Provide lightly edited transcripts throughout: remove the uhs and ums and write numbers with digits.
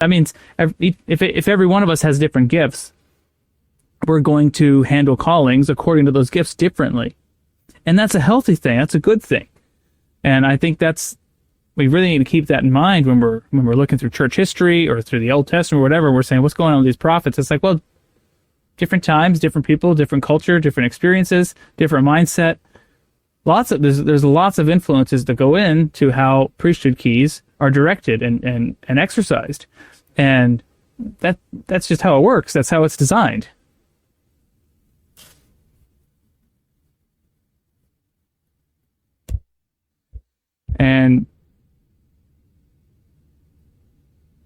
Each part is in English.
That means if every one of us has different gifts, we're going to handle callings according to those gifts differently. And that's a healthy thing. That's a good thing. And I think we really need to keep that in mind when we're looking through church history or through the Old Testament or whatever. We're saying, what's going on with these prophets? It's like, well, different times, different people, different culture, different experiences, different mindset. There's lots of influences that go into how priesthood keys are directed and exercised. And that's just how it works. That's how it's designed. And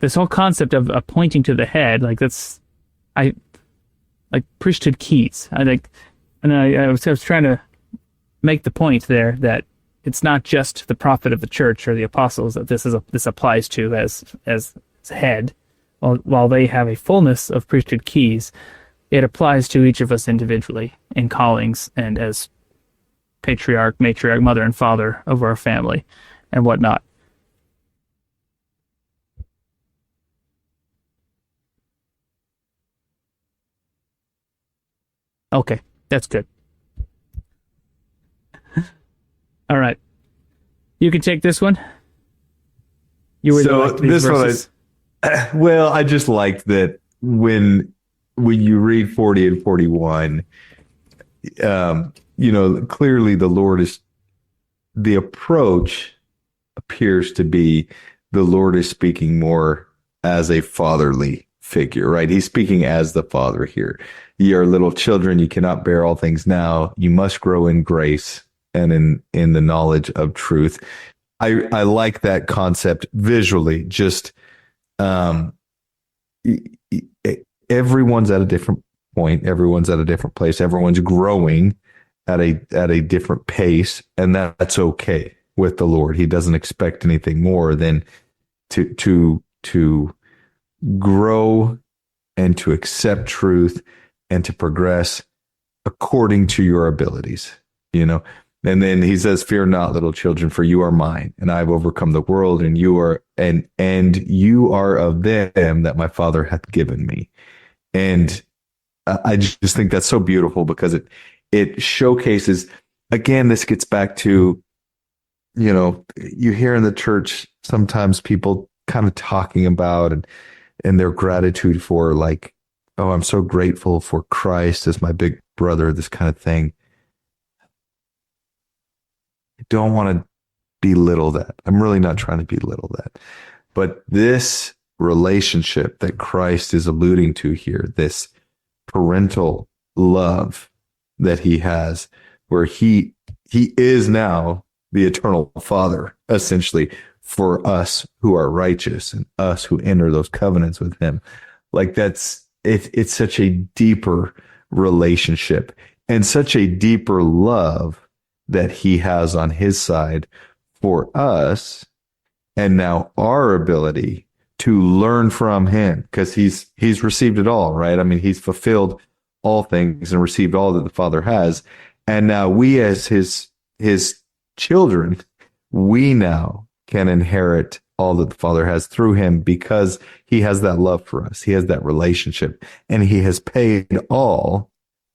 this whole concept of pointing to the head, like priesthood keys. I was trying to make the point there that it's not just the prophet of the church or the apostles that this applies to as head. While they have a fullness of priesthood keys, it applies to each of us individually in callings and as patriarch, matriarch, mother, and father of our family and whatnot. Okay, that's good. All right. You can take this one. You were so the this verses. Well, I just liked that when you read 40 and 41, clearly the approach appears to be the Lord is speaking more as a fatherly figure, right? He's speaking as the father here. Ye are little children, you cannot bear all things now. You must grow in grace and in the knowledge of truth. I like that concept visually. Just everyone's at a different point. Everyone's at a different place. Everyone's growing at a different pace, and that's okay with the Lord. He doesn't expect anything more than to grow and to accept truth and to progress according to your abilities, And then he says, "Fear not, little children, for you are mine, and I have overcome the world, and you are of them that my Father hath given me." And I just think that's so beautiful because it showcases, again, this gets back to, you hear in the church sometimes people kind of talking about and their gratitude for, like, oh, I'm so grateful for Christ as my big brother, this kind of thing. I don't want to belittle that. I'm really not trying to belittle that. But this relationship that Christ is alluding to here, this parental love that he has, where he is now the eternal Father, essentially, for us who are righteous and us who enter those covenants with him. Like it's such a deeper relationship and such a deeper love that he has on his side for us, and now our ability to learn from him, because he's received it all, right? I mean, he's fulfilled all things and received all that the Father has, and now we as his children, we now can inherit all that the Father has through him, because he has that love for us. He has that relationship, and he has paid all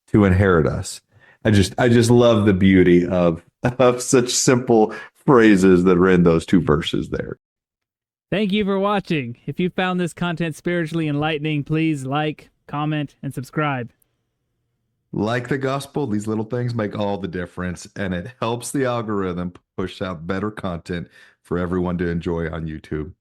to inherit us. I just love the beauty of such simple phrases that are in those two verses there. Thank you for watching. If you found this content spiritually enlightening, please like, comment, and subscribe. Like the gospel, these little things make all the difference, and it helps the algorithm push out better content for everyone to enjoy on YouTube.